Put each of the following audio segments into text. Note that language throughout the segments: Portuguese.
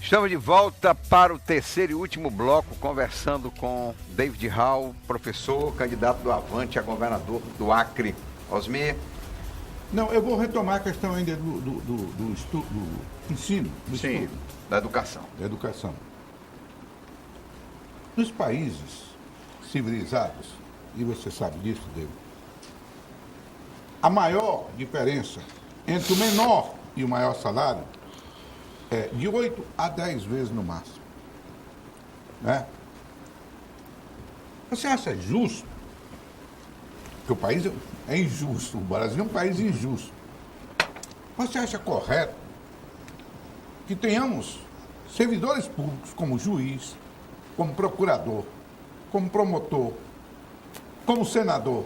Estamos de volta para o terceiro e último bloco, conversando com David Hall, professor, candidato do Avante a governador do Acre. Osmir? Não, eu vou retomar a questão ainda do ensino. Sim, estudo, da educação. da educação. Nos países civilizados, e você sabe disso, David, a maior diferença entre o menor e o maior salário é de 8 a 10 vezes no máximo. Né? Você acha justo? Porque o país é injusto, o Brasil é um país injusto. Você acha correto que tenhamos servidores públicos como juiz, como procurador, como promotor, como senador,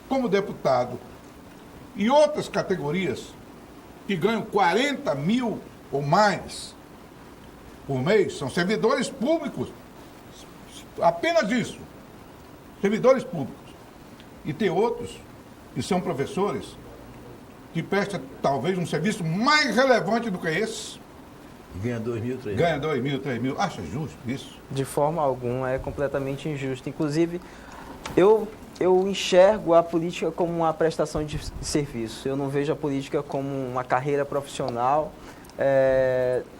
como deputado e outras categorias que ganham 40 mil ou mais por mês, são servidores públicos, apenas isso, servidores públicos. E tem outros que são professores que prestam talvez um serviço mais relevante do que esse. Ganha 2 mil, 3 mil. Ganha 2 mil, 3 mil. Acha justo isso? De forma alguma, é completamente injusto. Inclusive, eu enxergo a política como uma prestação de serviço. Eu não vejo a política como uma carreira profissional.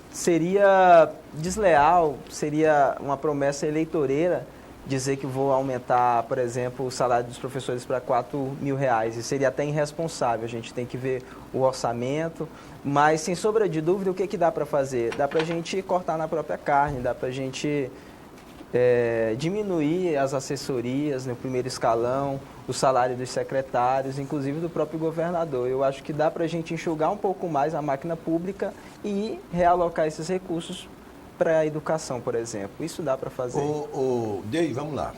Seria desleal, seria uma promessa eleitoreira dizer que vou aumentar, por exemplo, o salário dos professores para R$4.000. E seria até irresponsável. A gente tem que ver o orçamento. Mas, sem sombra de dúvida, o que dá para fazer? Dá para a gente cortar na própria carne, dá para a gente diminuir as assessorias no primeiro escalão, o salário dos secretários, inclusive do próprio governador. Eu acho que dá para a gente enxugar um pouco mais a máquina pública e realocar esses recursos para a educação, por exemplo. Isso dá para fazer. Dei, vamos lá.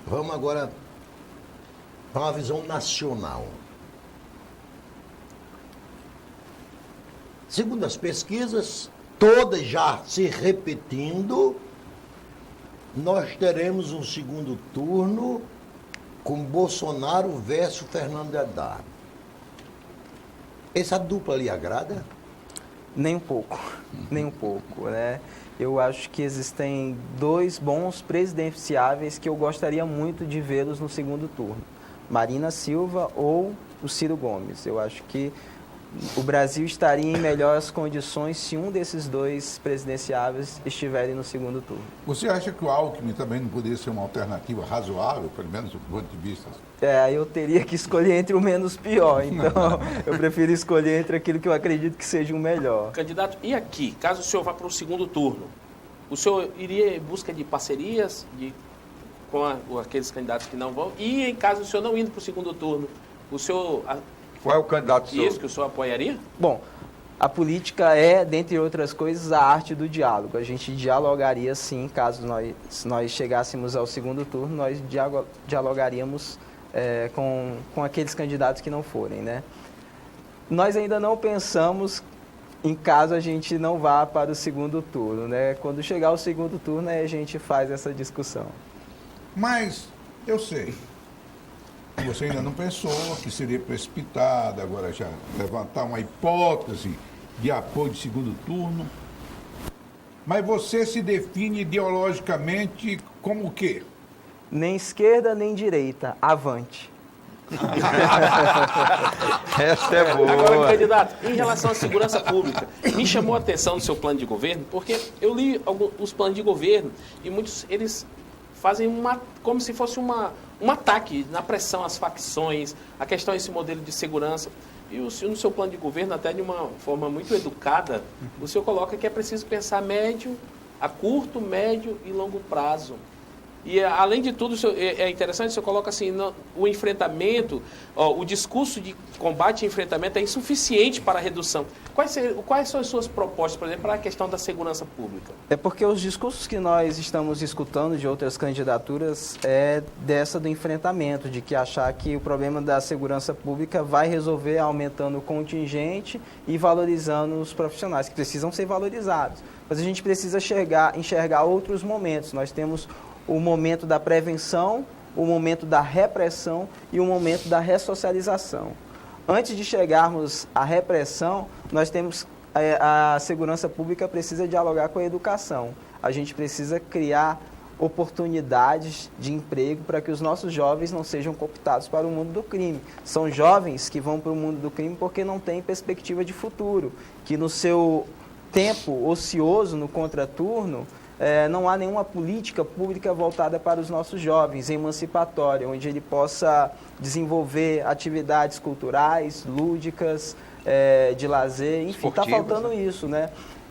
Vamos agora para uma visão nacional. Segundo as pesquisas, todas já se repetindo, nós teremos um segundo turno com Bolsonaro versus Fernando Haddad. Essa dupla lhe agrada? Nem um pouco, nem um pouco, né? Eu acho que existem dois bons presidenciáveis que eu gostaria muito de vê-los no segundo turno. Marina Silva ou o Ciro Gomes. Eu acho que o Brasil estaria em melhores condições se um desses dois presidenciáveis estiverem no segundo turno. Você acha que o Alckmin também não poderia ser uma alternativa razoável, pelo menos do ponto de vista? Eu teria que escolher entre o menos pior, então eu prefiro escolher entre aquilo que eu acredito que seja o melhor. Candidato, e aqui, caso o senhor vá para o segundo turno, o senhor iria em busca de parcerias com aqueles candidatos que não vão? E em caso do senhor não indo para o segundo turno, o senhor... Qual é o candidato Isso que o senhor apoiaria? Bom, a política é, dentre outras coisas, a arte do diálogo. A gente dialogaria sim, caso nós chegássemos ao segundo turno, nós dialogaríamos com aqueles candidatos que não forem, né? Nós ainda não pensamos em caso a gente não vá para o segundo turno, né? Quando chegar ao segundo turno, a gente faz essa discussão. Mas eu sei. Você ainda não pensou que seria precipitado agora já levantar uma hipótese de apoio de segundo turno. Mas você se define ideologicamente como o quê? Nem esquerda, nem direita. Avante. Essa é boa. Agora, candidato, em relação à segurança pública, me chamou a atenção do seu plano de governo, porque eu li os planos de governo e muitos, eles fazem como se fosse um ataque na pressão às facções, a questão desse modelo de segurança. E o senhor, no seu plano de governo, até de uma forma muito educada, o senhor coloca que é preciso pensar a curto, médio e longo prazo. E, além de tudo, é interessante, o senhor coloca assim, o enfrentamento, o discurso de combate e enfrentamento é insuficiente para a redução. Quais são as suas propostas, por exemplo, para a questão da segurança pública? É porque os discursos que nós estamos escutando de outras candidaturas é dessa do enfrentamento, de que achar que o problema da segurança pública vai resolver aumentando o contingente e valorizando os profissionais, que precisam ser valorizados. Mas a gente precisa enxergar outros momentos. Nós temos o momento da prevenção, o momento da repressão e o momento da ressocialização. Antes de chegarmos à repressão, nós temos a segurança pública precisa dialogar com a educação. A gente precisa criar oportunidades de emprego para que os nossos jovens não sejam cooptados para o mundo do crime. São jovens que vão para o mundo do crime porque não têm perspectiva de futuro, que no seu tempo ocioso, no contraturno, não há nenhuma política pública voltada para os nossos jovens, emancipatória, onde ele possa desenvolver atividades culturais, lúdicas, de lazer, enfim, está faltando isso, né?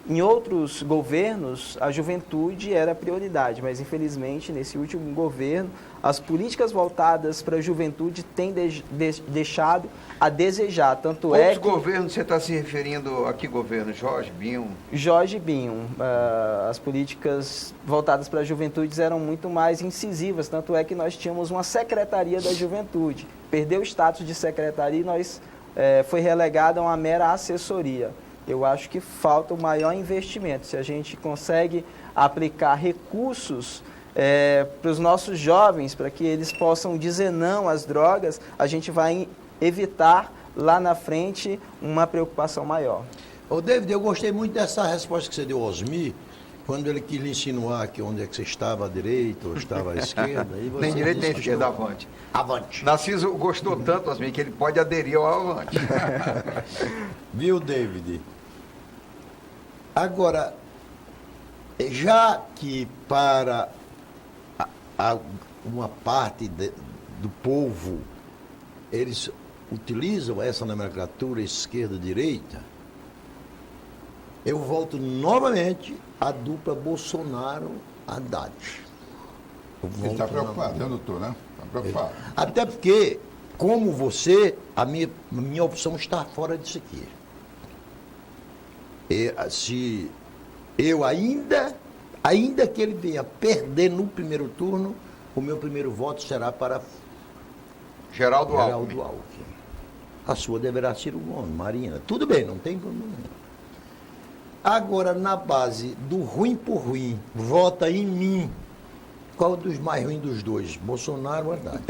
Em outros governos, a juventude era prioridade, mas infelizmente, nesse último governo, as políticas voltadas para a juventude têm deixado a desejar. Tanto Outros governos, você está se referindo a que governo? Jorge Binho? Jorge Binho. As políticas voltadas para a juventude eram muito mais incisivas, tanto é que nós tínhamos uma secretaria da juventude. Perdeu o status de secretaria e foi relegada a uma mera assessoria. Eu acho que falta o maior investimento. Se a gente consegue aplicar recursos para os nossos jovens, para que eles possam dizer não às drogas, a gente vai evitar lá na frente uma preocupação maior. Ô David, eu gostei muito dessa resposta que você deu ao Osmi, quando ele quis lhe insinuar que onde é que você estava, à direita ou estava à esquerda. E você Nem direita nem disse que esquerda, estou- avante. Avante. Narciso gostou tanto, Osmi, que ele pode aderir ao avante. Viu, David? Agora, já que para uma parte do povo eles utilizam essa nomenclatura esquerda-direita, eu volto novamente à dupla Bolsonaro-Haddad. Ele está preocupado, eu não estou, né? Está preocupado. Até porque, como você, a minha opção está fora disso aqui. Se eu ainda que ele venha perder no primeiro turno, o meu primeiro voto será para Geraldo Geraldo Alckmin. Alckmin. A sua deverá ser o nome, Marina. Tudo bem, não tem problema. Agora, na base do ruim por ruim, vota em mim. Qual dos mais ruins dos dois? Bolsonaro ou Haddad?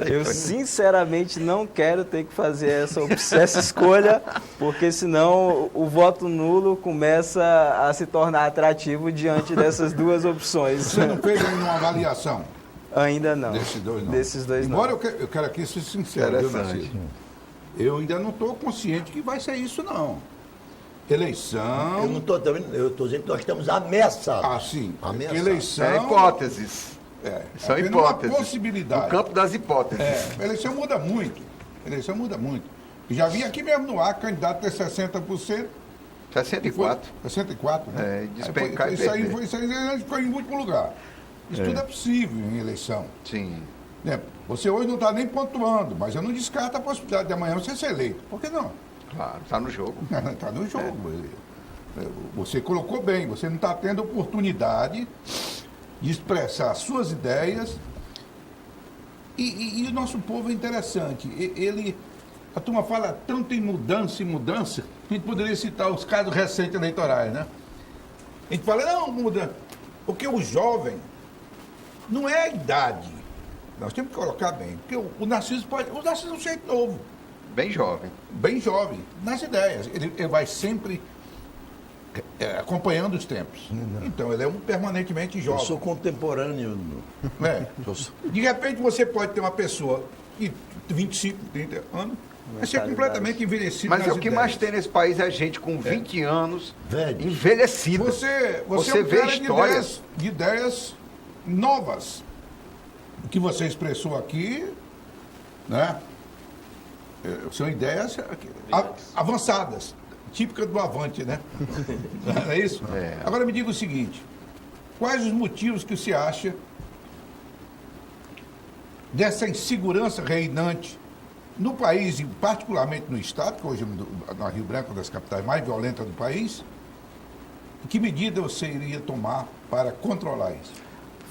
Eu sinceramente não quero ter que fazer essa escolha, porque senão o voto nulo começa a se tornar atrativo diante dessas duas opções. Você não fez nenhuma avaliação Ainda não. desses dois, não? Desses dois, Embora não. eu quero aqui ser sincero, viu, Interessante. Narciso? Eu ainda não estou consciente que vai ser isso, não. Eleição... Eu não estou eu estou dizendo que nós estamos ameaçados. Ah, sim. Ameaçados. Eleição... É hipóteses. São apenas hipóteses. uma possibilidade. No campo das hipóteses. A eleição muda muito. A eleição muda muito. Já vi aqui mesmo no ar, candidato ter 60%. 64. 64, né? É, despencar e isso aí perder. isso aí ficou em último lugar. Isso tudo é possível em eleição. Sim. Né? Você hoje não está nem pontuando, mas eu não descarto a possibilidade de amanhã você ser eleito. Por que não? Claro, está no jogo. Está no jogo. Você colocou bem, você não está tendo oportunidade de expressar suas ideias. E o nosso povo é interessante. A turma fala tanto em mudança, a gente poderia citar os casos recentes eleitorais, né? A gente fala, não, muda. Porque o jovem não é a idade. Nós temos que colocar bem. Porque o Narciso é um jeito novo. Bem jovem. Bem jovem, nas ideias. Ele vai sempre acompanhando os tempos. Então, ele é permanentemente Eu jovem. sou contemporâneo. De repente, você pode ter uma pessoa de 25, 30 anos, vai ser completamente envelhecido Mas nas o que ideias. mais tem nesse país é gente com 20 anos Velhos. envelhecida. Você é um vê cara histórias. de ideias novas. O que você expressou aqui, né? São ideias avançadas, típicas do Avante, né? Não é isso? É. Agora me diga o seguinte, quais os motivos que você acha dessa insegurança reinante no país, e particularmente no Estado, que hoje na Rio Branco é uma das capitais mais violentas do país, e que medida você iria tomar para controlar isso?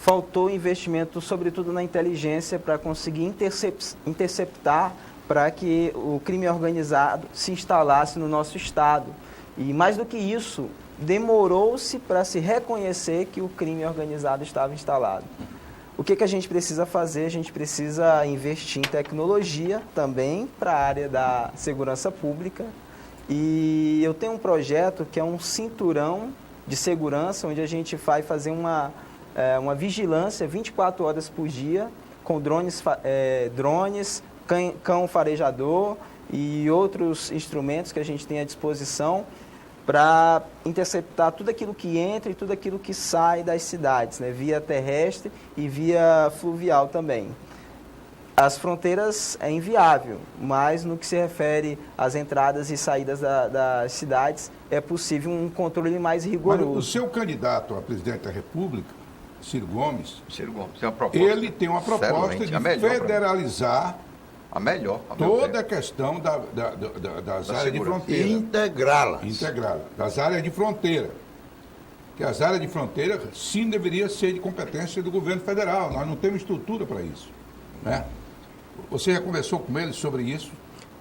Faltou investimento, sobretudo na inteligência, para conseguir interceptar para que o crime organizado se instalasse no nosso Estado. E mais do que isso, demorou-se para se reconhecer que o crime organizado estava instalado. O que a gente precisa fazer? A gente precisa investir em tecnologia também para a área da segurança pública E eu tenho um projeto que é um cinturão de segurança, onde a gente vai fazer uma vigilância 24 horas por dia, com drones, cão farejador e outros instrumentos que a gente tem à disposição para interceptar tudo aquilo que entra e tudo aquilo que sai das cidades, né, via terrestre e via fluvial também. As fronteiras é inviável, mas no que se refere às entradas e saídas das cidades, é possível um controle mais rigoroso. Mas o seu candidato a presidente da República, Ciro Gomes, tem uma proposta. Ele tem uma proposta de federalizar a melhor, toda a questão das áreas de fronteira. Integrá-la. Das áreas de fronteira. Que as áreas de fronteira, sim, deveriam ser de competência do governo federal. Nós não temos estrutura para isso, né? Você já conversou com ele sobre isso?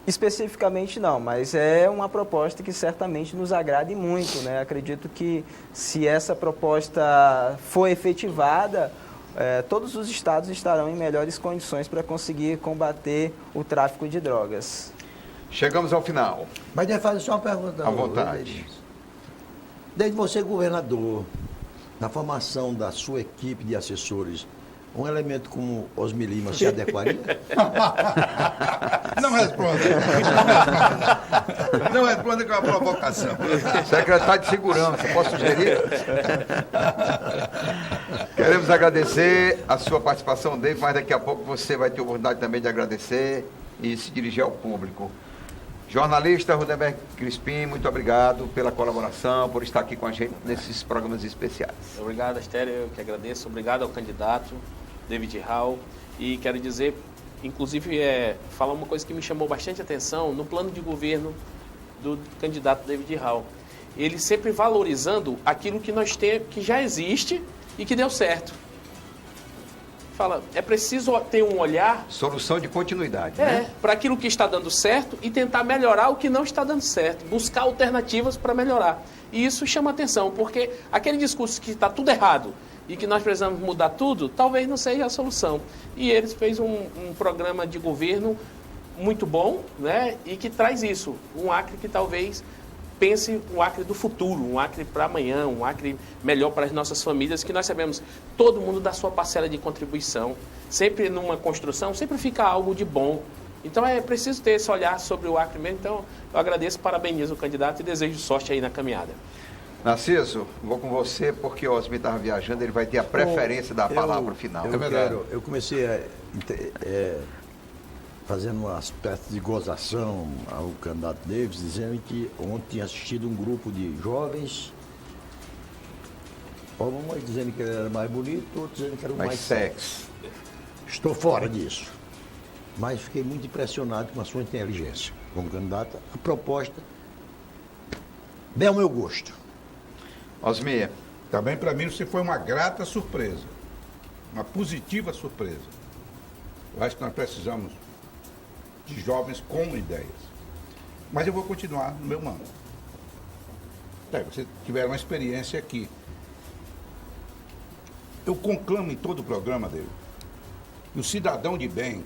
Especificamente não, mas é uma proposta que certamente nos agrade muito, né? Acredito que se essa proposta for efetivada, todos os estados estarão em melhores condições para conseguir combater o tráfico de drogas. Chegamos ao final. Mas deixa eu fazer só uma pergunta. À vontade. Desde você, governador, na formação da sua equipe de assessores, um elemento como Osmi Lima se adequaria? Não responda. Não responda com a provocação. Secretário de Segurança, posso sugerir? Queremos agradecer a sua participação, David, mas daqui a pouco você vai ter a oportunidade também de agradecer e se dirigir ao público. Jornalista Rudenberg Crispim, muito obrigado pela colaboração, por estar aqui com a gente nesses programas especiais. Obrigado, Astério, eu que agradeço. Obrigado ao candidato David Hall. E quero dizer, inclusive, falar uma coisa que me chamou bastante atenção no plano de governo do candidato David Hall. Ele sempre valorizando aquilo que nós temos, que já existe e que deu certo. Fala, é preciso ter um olhar... Solução de continuidade, né? Para aquilo que está dando certo e tentar melhorar o que não está dando certo. Buscar alternativas para melhorar. E isso chama atenção, porque aquele discurso que está tudo errado e que nós precisamos mudar tudo, talvez não seja a solução. E ele fez um programa de governo muito bom, né? E que traz isso. Um Acre que talvez... pense um Acre do futuro, um Acre para amanhã, um Acre melhor para as nossas famílias, que nós sabemos, todo mundo dá sua parcela de contribuição. Sempre numa construção, sempre fica algo de bom. Então é preciso ter esse olhar sobre o Acre mesmo. Então eu agradeço, parabenizo o candidato e desejo sorte aí na caminhada. Narciso, vou com você porque o Osmi estava viajando, ele vai ter a preferência da palavra final. Eu comecei fazendo uma espécie de gozação ao candidato Davis, dizendo que ontem tinha assistido um grupo de jovens, alguns dizendo que ele era mais bonito, outros dizendo que era o mais sexy. Estou fora disso. Mas fiquei muito impressionado com a sua inteligência como candidato. A proposta bem ao meu gosto. Osmi. Também para mim você foi uma grata surpresa, uma positiva surpresa. Eu acho que nós precisamos de jovens com ideias. Mas eu vou continuar no meu manto. Você tiver uma experiência aqui. Eu conclamo em todo o programa dele. E o cidadão de bem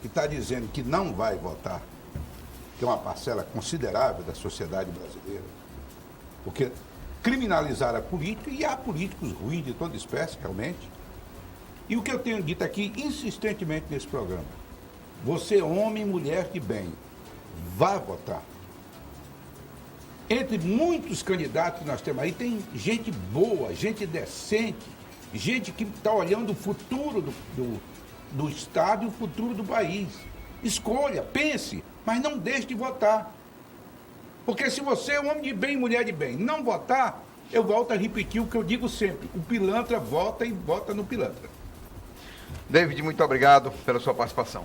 que está dizendo que não vai votar, que é uma parcela considerável da sociedade brasileira, porque criminalizar a política, e há políticos ruins de toda espécie, realmente. E o que eu tenho dito aqui insistentemente nesse programa: você, homem e mulher de bem, vá votar. Entre muitos candidatos que nós temos aí, tem gente boa, gente decente, gente que está olhando o futuro do Estado e o futuro do país. Escolha, pense, mas não deixe de votar. Porque se você é homem de bem e mulher de bem, não votar, eu volto a repetir o que eu digo sempre: o pilantra vota e vota no pilantra. David, muito obrigado pela sua participação.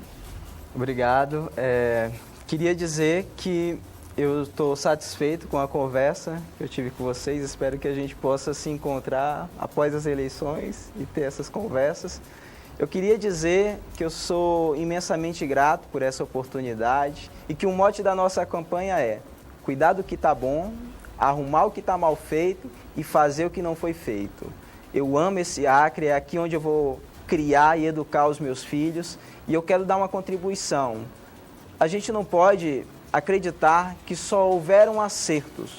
Obrigado. Queria dizer que eu estou satisfeito com a conversa que eu tive com vocês. Espero que a gente possa se encontrar após as eleições e ter essas conversas. Eu queria dizer que eu sou imensamente grato por essa oportunidade e que o mote da nossa campanha é cuidar do que está bom, arrumar o que está mal feito e fazer o que não foi feito. Eu amo esse Acre, é aqui onde eu vou criar e educar os meus filhos, e eu quero dar uma contribuição. A gente não pode acreditar que só houveram acertos,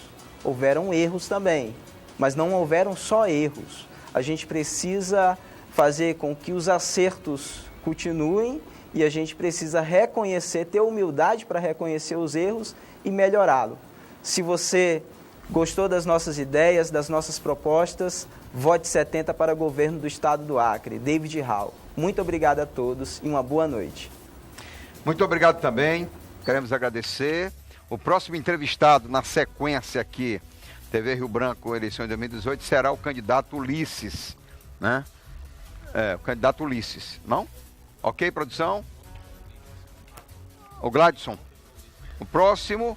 houveram erros também, mas não houveram só erros. A gente precisa fazer com que os acertos continuem e a gente precisa reconhecer, ter humildade para reconhecer os erros e melhorá-lo. Se você gostou das nossas ideias, das nossas propostas, vote 70 para governo do Estado do Acre. David Hall. Muito obrigado a todos e uma boa noite. Muito obrigado também. Queremos agradecer. O próximo entrevistado na sequência aqui, TV Rio Branco, eleição de 2018, será o candidato Ulisses, né? O candidato Ulisses, não? Ok, produção? O Gladson. O próximo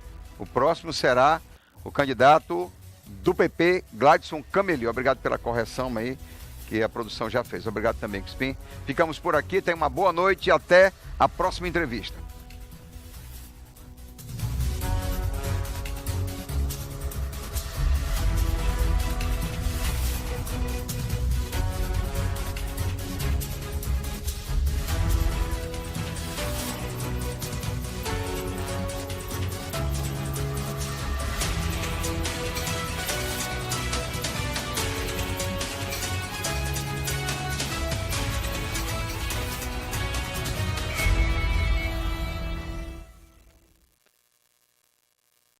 será o candidato do PP, Gladson Cameli. Obrigado pela correção aí, que a produção já fez. Obrigado também, Crispim. Ficamos por aqui, tenha uma boa noite e até a próxima entrevista.